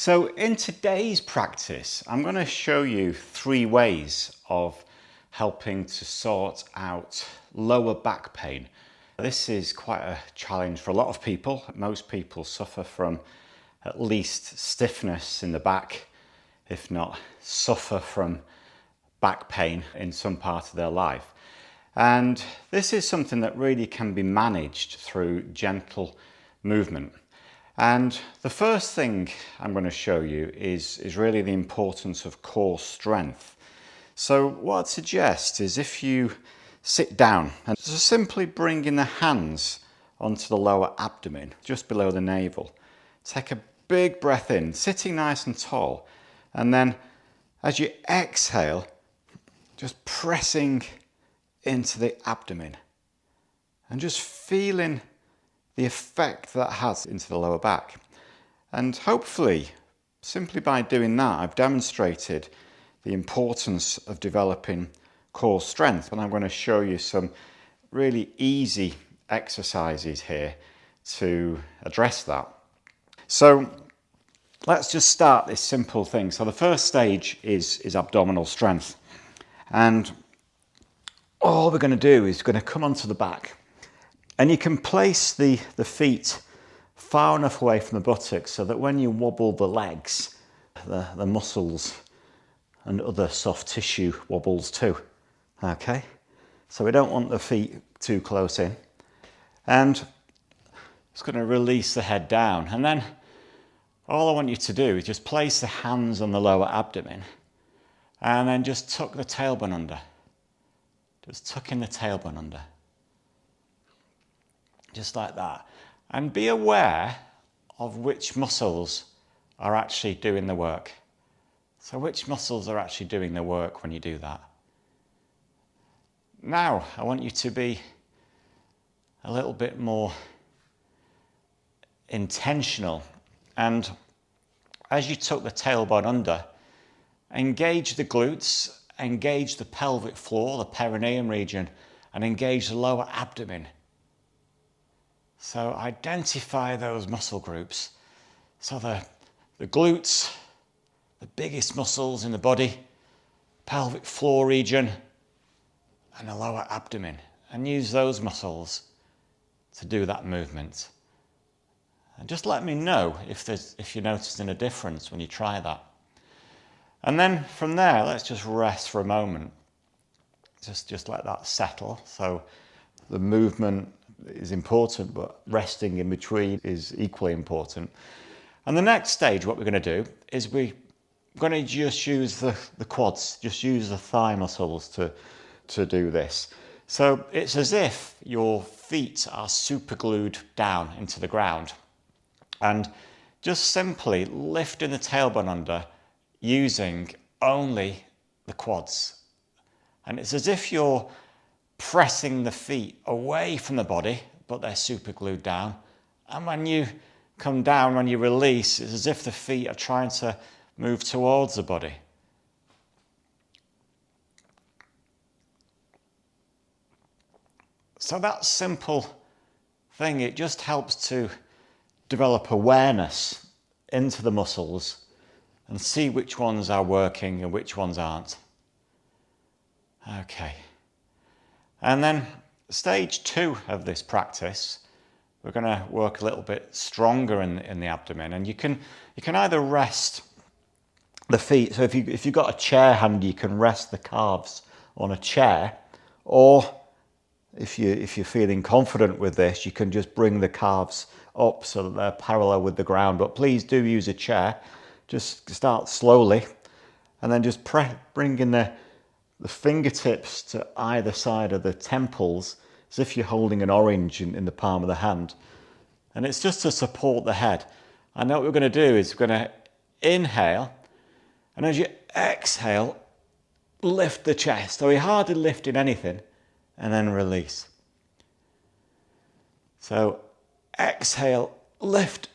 So in today's practice, I'm going to show you 3 ways of helping to sort out lower back pain. This is quite a challenge for a lot of people. Most people suffer from at least stiffness in the back, if not suffer from back pain in some part of their life. And this is something that really can be managed through gentle movement. And the first thing I'm going to show you is really the importance of core strength. So what I'd suggest is if you sit down and just simply bringing the hands onto the lower abdomen, just below the navel. Take a big breath in, sitting nice and tall. And then as you exhale, just pressing into the abdomen and just feeling the effect that has into the lower back. And hopefully, simply by doing that, I've demonstrated the importance of developing core strength. And I'm going to show you some really easy exercises here to address that. So let's just start this simple thing. So the first stage is abdominal strength. And all we're going to do is going to come onto the back. And you can place the feet far enough away from the buttocks so that when you wobble the legs, the muscles and other soft tissue wobbles too. Okay? So we don't want the feet too close in. And it's going to release the head down. And then all I want you to do is just place the hands on the lower abdomen and then just tuck the tailbone under. Just tucking the tailbone under. Just like that. And be aware of which muscles are actually doing the work. So which muscles are actually doing the work when you do that? Now, I want you to be a little bit more intentional. And as you tuck the tailbone under, engage the glutes, engage the pelvic floor, the perineum region, and engage the lower abdomen. So identify those muscle groups. So the glutes, the biggest muscles in the body, pelvic floor region, and the lower abdomen. And use those muscles to do that movement. And just let me know if you're noticing a difference when you try that. And then from there, let's just rest for a moment. Just let that settle. So the movement is important, but resting in between is equally important. And the next stage, what we're going to do is we're going to just use the quads, just use the thigh muscles to do this. So it's as if your feet are super glued down into the ground. And just simply lifting the tailbone under using only the quads. And it's as if you're pressing the feet away from the body, but they're super glued down. And when you come down, when you release, it's as if the feet are trying to move towards the body. So that simple thing, it just helps to develop awareness into the muscles and see which ones are working and which ones aren't. Okay. And then stage 2 of this practice, we're going to work a little bit stronger in the abdomen. And you can either rest the feet. So if you've got a chair handy, you can rest the calves on a chair. Or if you're feeling confident with this, you can just bring the calves up so that they're parallel with the ground. But please do use a chair. Just start slowly. And then just bring in the fingertips to either side of the temples as if you're holding an orange in the palm of the hand. And it's just to support the head. And what we're going to do is we're going to inhale, and as you exhale, lift the chest. So you're hardly lifting anything, and then release. So exhale, lift,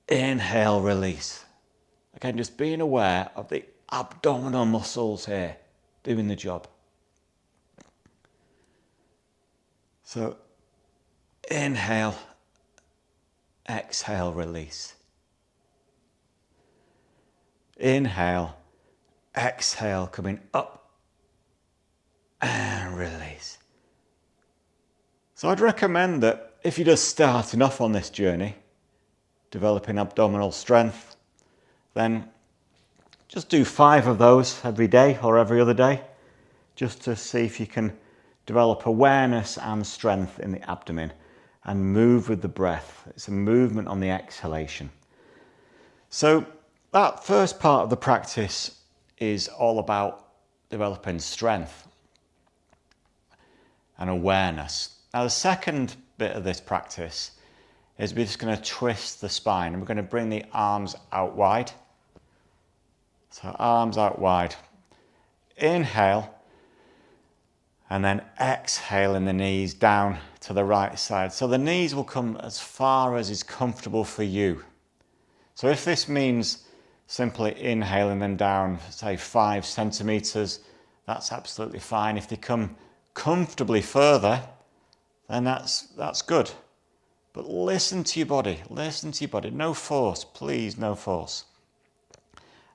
inhale, release. Again, just being aware of the abdominal muscles here doing the job. So inhale, exhale, release. Inhale, exhale, coming up and release. So I'd recommend that if you're just starting off on this journey, developing abdominal strength, then just do 5 of those every day or every other day, just to see if you can develop awareness and strength in the abdomen and move with the breath. It's a movement on the exhalation. So that first part of the practice is all about developing strength and awareness. Now the second bit of this practice is we're just going to twist the spine and we're going to bring the arms out wide. So arms out wide. Inhale and then exhaling the knees down to the right side. So the knees will come as far as is comfortable for you. So if this means simply inhaling them down, say 5 centimeters, that's absolutely fine. If they come comfortably further, then that's good. But listen to your body, no force, please, no force.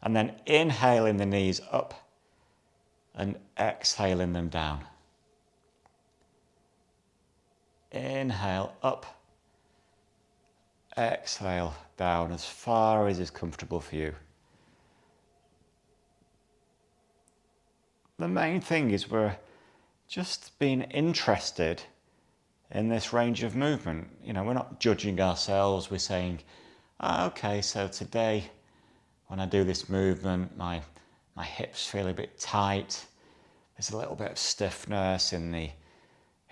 And then inhaling the knees up and exhaling them down. Inhale up, exhale down as far as is comfortable for you. The main thing is we're just being interested in this range of movement. You know, we're not judging ourselves. We're saying, okay, so today when I do this movement, my hips feel a bit tight. There's a little bit of stiffness in the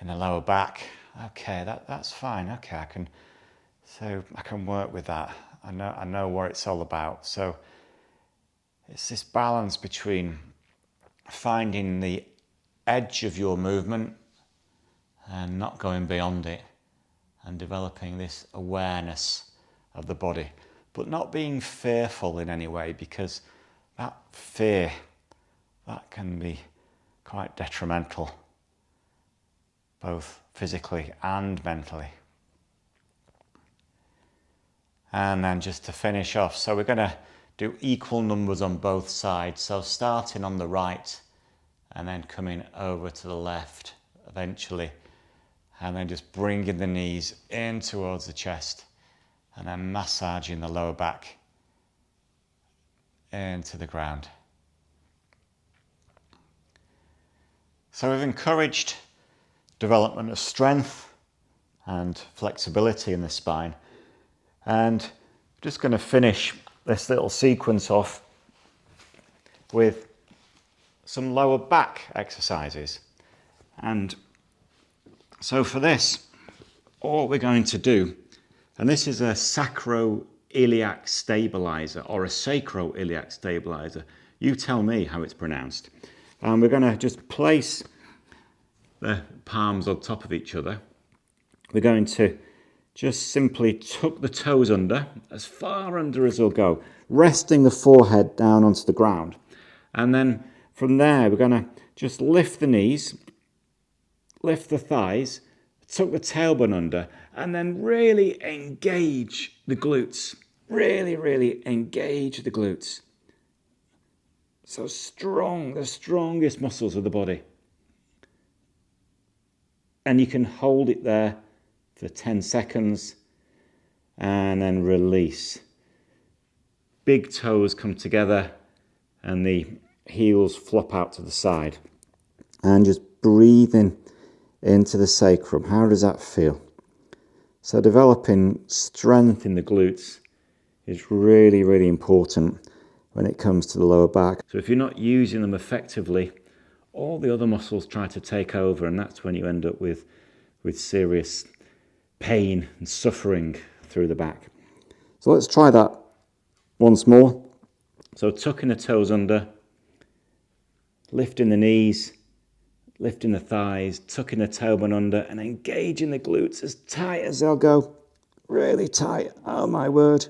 lower back. Okay, that's fine. Okay, I can work with that. I know what it's all about. So it's this balance between finding the edge of your movement and not going beyond it, and developing this awareness of the body, but not being fearful in any way, because that fear, that can be quite detrimental, both physically and mentally. And then just to finish off, so we're going to do equal numbers on both sides. So starting on the right and then coming over to the left eventually, and then just bringing the knees in towards the chest and then massaging the lower back into the ground. So we've encouraged development of strength and flexibility in the spine, and I'm just going to finish this little sequence off with some lower back exercises. And so for this, all we're going to do, and this is a sacroiliac stabilizer or a sacroiliac stabilizer. You tell me how it's pronounced. And we're going to just place the palms on top of each other. We're going to just simply tuck the toes under, as far under as we'll go, resting the forehead down onto the ground. And then from there, we're going to just lift the knees, lift the thighs, tuck the tailbone under, and then really engage the glutes. Really engage the glutes. So strong, the strongest muscles of the body. And you can hold it there for 10 seconds and then release. Big toes come together and the heels flop out to the side. And just breathing into the sacrum. How does that feel? So developing strength in the glutes is really important when it comes to the lower back. So if you're not using them effectively, all the other muscles try to take over, and that's when you end up with serious pain and suffering through the back. So let's try that once more. So tucking the toes under, lifting the knees, lifting the thighs, tucking the tailbone under, and engaging the glutes as tight as they'll go. Really tight, oh my word.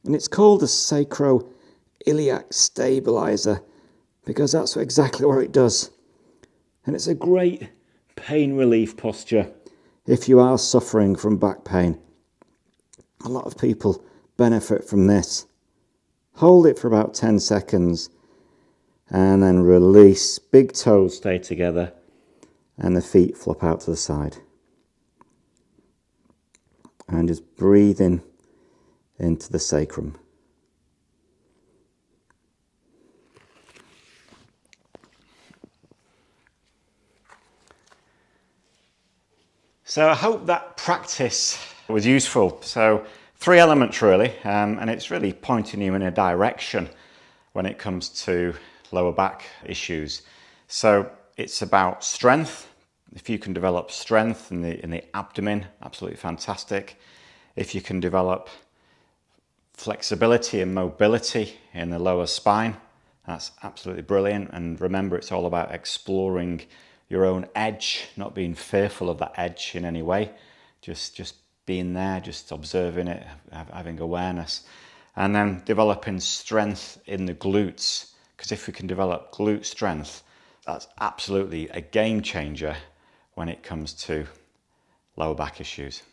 And it's called a sacroiliac stabilizer because that's exactly what it does. And it's a great pain relief posture if you are suffering from back pain. A lot of people benefit from this. Hold it for about 10 seconds and then release. Big toes stay together and the feet flop out to the side. And just breathe in into the sacrum. So I hope that practice was useful. So 3 elements really, and it's really pointing you in a direction when it comes to lower back issues. So it's about strength. If you can develop strength in the abdomen, absolutely fantastic. If you can develop flexibility and mobility in the lower spine, that's absolutely brilliant. And remember, it's all about exploring your own edge, not being fearful of that edge in any way, just being there, just observing it, having awareness. And then developing strength in the glutes, because if we can develop glute strength, that's absolutely a game changer when it comes to lower back issues.